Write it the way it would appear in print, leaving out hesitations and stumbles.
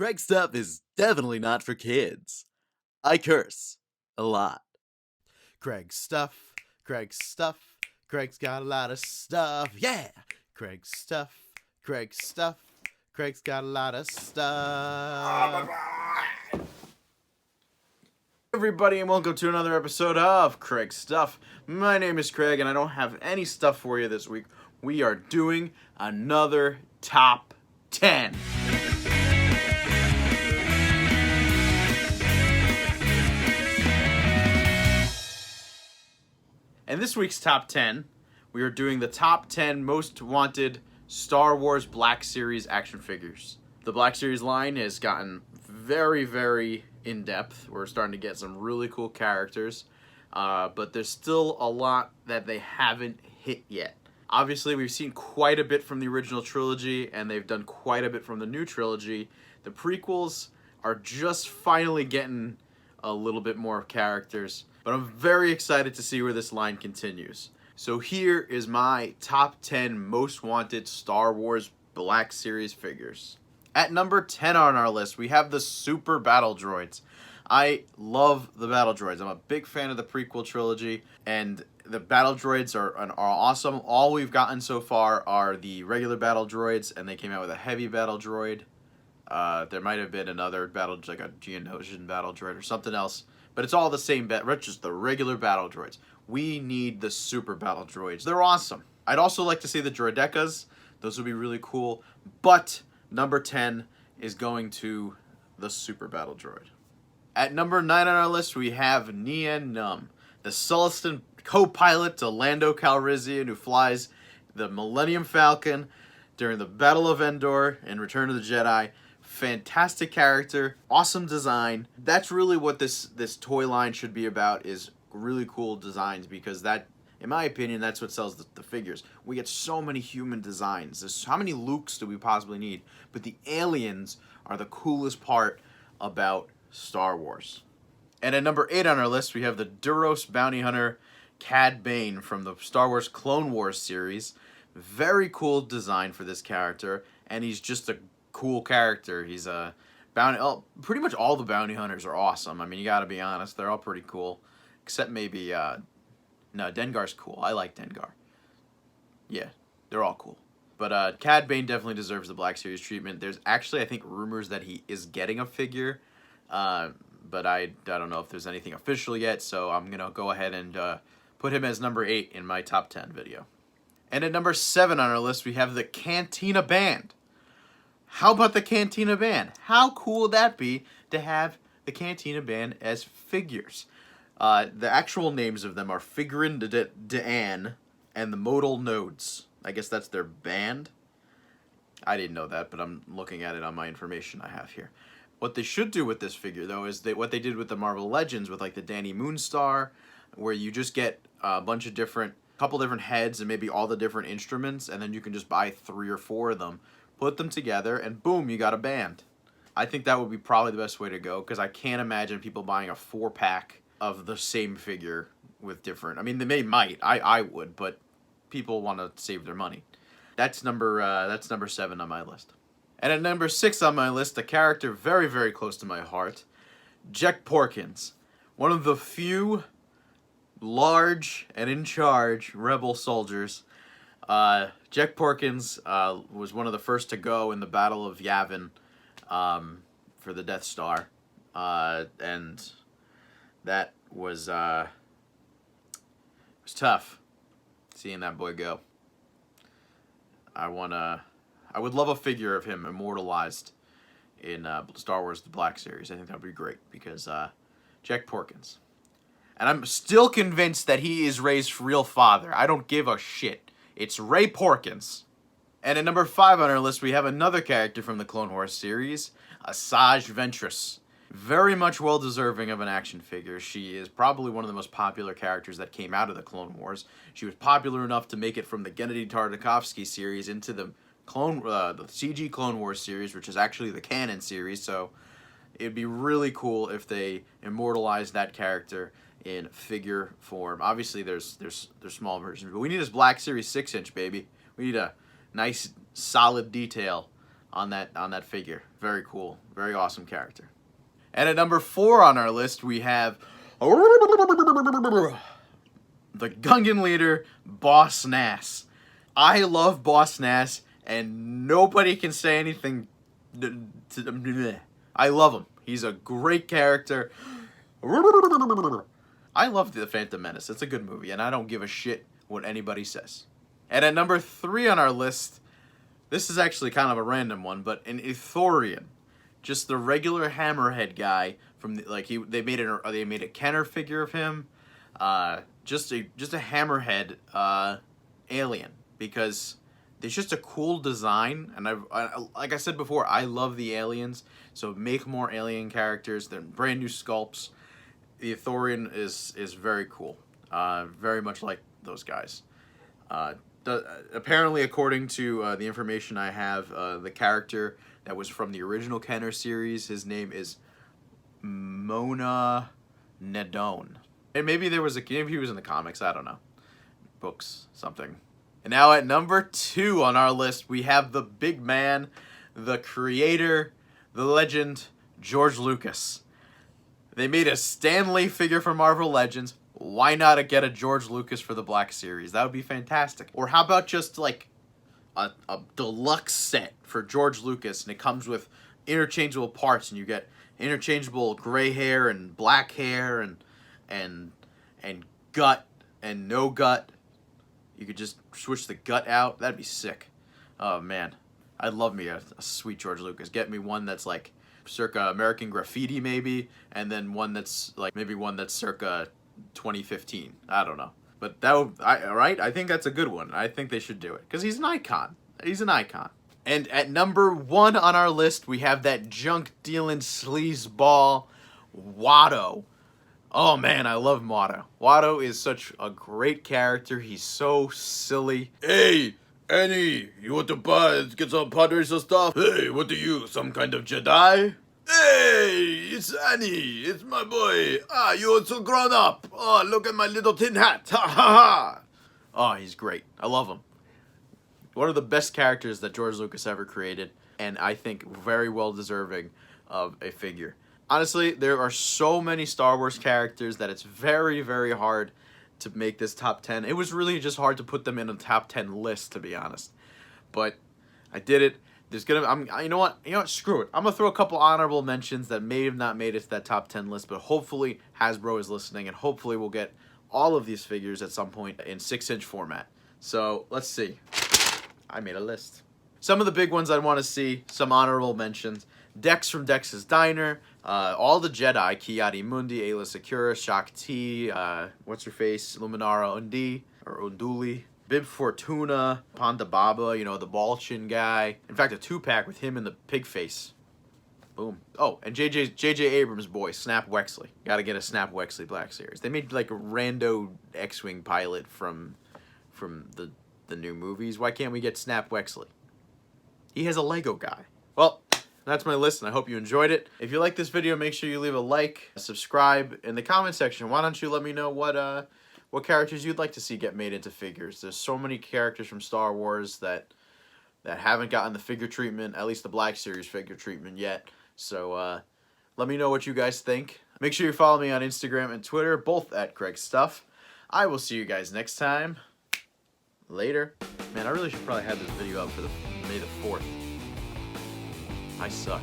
Craig's stuff is definitely not for kids. I curse a lot. Craig's stuff, Craig's stuff, Craig's got a lot of stuff, yeah! Craig's stuff, Craig's stuff, Craig's got a lot of stuff. Everybody, and welcome to another episode of Craig's Stuff. My name is Craig, and I don't have any stuff for you this week. We are doing another top 10. And this week's top 10, we are doing the top 10 most wanted Star Wars Black Series action figures. The Black Series line has gotten very, very in-depth. We're starting to get some really cool characters, but there's still a lot that they haven't hit yet. Obviously, we've seen quite a bit from the original trilogy, and they've done quite a bit from the new trilogy. The prequels are just finally getting a little bit more characters, but I'm very excited to see where this line continues. So here is my top 10 most wanted Star Wars Black Series figures. At number 10 on our list, we have the Super Battle Droids. I love the Battle Droids. I'm a big fan of the prequel trilogy, and the Battle Droids are awesome. All we've gotten so far are the regular Battle Droids, and they came out with a heavy Battle Droid. There might have been another battle, like a Geonosian Battle Droid or something else, but it's all the same, just the regular Battle Droids. We need the Super Battle Droids. They're awesome. I'd also like to see the Droidecas. Those would be really cool, but number 10 is going to the Super Battle Droid. At number 9 on our list, we have Nien Nunb, the Sullustan co-pilot to Lando Calrissian, who flies the Millennium Falcon during the Battle of Endor and Return of the Jedi. Fantastic character, awesome design. That's really what this toy line should be about, is really cool designs, because that, in my opinion, that's what sells the figures. We get so many human designs. How many Lukes do we possibly need? But the aliens are the coolest part about Star Wars. And at number 8 on our list, we have the Duros bounty hunter CAD Bane from the Star Wars Clone Wars series. Very cool design for this character, and he's just a cool character. He's a bounty. Oh, pretty much all the bounty hunters are awesome. I mean, you got to be honest, they're all pretty cool, except maybe no, Dengar's cool. I like Dengar. Yeah, they're all cool. But CAD Bane definitely deserves the Black Series treatment. There's actually, I think, rumors that he is getting a figure, but I don't know if there's anything official yet, so I'm going to go ahead and put him as number 8 in my top 10 video. And at number 7 on our list, we have the Cantina Band. How about the Cantina Band? How cool would that be to have the Cantina Band as figures? The actual names of them are Figrin D'An and the Modal Nodes. I guess that's their band. I didn't know that, but I'm looking at it on my information I have here. What they should do with this figure, though, is what they did with the Marvel Legends with like the Danny Moonstar, where you just get a bunch of couple different heads and maybe all the different instruments, and then you can just buy 3 or 4 of them, put them together, and boom, you got a band. I think that would be probably the best way to go, because I can't imagine people buying a 4-pack of the same figure with different. I mean, they might. I would, but people want to save their money. That's number 7 on my list. And at number 6 on my list, a character very, very close to my heart, Rey Porkins, one of the few large and in charge rebel soldiers. Rey Porkins was one of the first to go in the Battle of Yavin for the Death Star, and that was tough seeing that boy go. I would love a figure of him immortalized in Star Wars The Black Series. I think that would be great, because Rey Porkins. And I'm still convinced that he is Rey's real father. I don't give a shit. It's Rey Porkins. And at number 5 on our list, we have another character from the Clone Wars series, Asajj Ventress. Very much well-deserving of an action figure. She is probably one of the most popular characters that came out of the Clone Wars. She was popular enough to make it from the Gennady Tartakovsky series into the CG Clone Wars series, which is actually the canon series, so it'd be really cool if they immortalized that character in figure form. Obviously, there's small versions, but we need this Black Series 6-inch, baby. We need a nice, solid detail on that figure. Very cool. Very awesome character. And at number 4 on our list, we have the Gungan leader, Boss Nass. I love Boss Nass, and nobody can say anything. I love him. He's a great character. I love The Phantom Menace. It's a good movie, and I don't give a shit what anybody says. And at number 3 on our list, this is actually kind of a random one, but an Ithorian. Just the regular hammerhead guy from they made a Kenner figure of him, just a hammerhead alien, because it's just a cool design, and like I said before, I love the aliens, so make more alien characters. They're brand new sculpts. The Ithorian is very cool, very much like those guys. Apparently, according to the information I have, the character that was from the original Kenner series, his name is Mona Nedone. And maybe he was in the comics, I don't know. Books, something. And now at number 2 on our list, we have the big man, the creator, the legend, George Lucas. They made a Stan Lee figure for Marvel Legends. Why not get a George Lucas for the Black Series? That would be fantastic. Or how about just like a deluxe set for George Lucas, and it comes with interchangeable parts, and you get interchangeable gray hair and black hair and gut and no gut. You could just switch the gut out. That'd be sick. Oh man, I'd love me a sweet George Lucas. Get me one that's like circa American Graffiti maybe, and then one that's like maybe one that's circa 2015. I don't know. But that would, right? I think that's a good one. I think they should do it because he's an icon. He's an icon. And at number 1 on our list, we have that junk dealing sleazeball, Watto. Oh man, I love Watto. Watto is such a great character. He's so silly. Hey, Annie, you want to get some Padres or stuff? Hey, what are you, some kind of Jedi? Hey, it's Annie. It's my boy. Ah, you are so grown up. Oh, look at my little tin hat. Ha ha ha. Oh, he's great. I love him. One of the best characters that George Lucas ever created, and I think very well deserving of a figure. Honestly, there are so many Star Wars characters that it's very, very hard to make this top 10. It was really just hard to put them in a top 10 list, to be honest. But I did it. You know what? Screw it. I'm gonna throw a couple honorable mentions that may have not made it to that top 10 list, but hopefully Hasbro is listening, and hopefully we'll get all of these figures at some point in 6-inch format. So let's see. I made a list. Some of the big ones I want to see. Some honorable mentions. Dex from Dex's Diner. All the Jedi. Ki-Adi-Mundi, Ayla Secura, Shakti, what's her face? Luminara Undi or Unduli. Bib Fortuna, Ponda Baba, you know, the ball-chin guy. In fact, a 2-pack with him and the pig face. Boom. Oh, and J.J. Abrams' boy, Snap Wexley. Gotta get a Snap Wexley Black Series. They made like a rando X-Wing pilot from the new movies. Why can't we get Snap Wexley? He has a Lego guy. Well, that's my list, and I hope you enjoyed it. If you like this video, make sure you leave a like, subscribe. In the comment section, why don't you let me know what characters you'd like to see get made into figures. There's so many characters from Star Wars that haven't gotten the figure treatment, at least the Black Series figure treatment yet. So let me know what you guys think. Make sure you follow me on Instagram and Twitter, both at Craig Stuff. I will see you guys next time. Later. Man, I really should probably have this video up for May the 4th. I suck.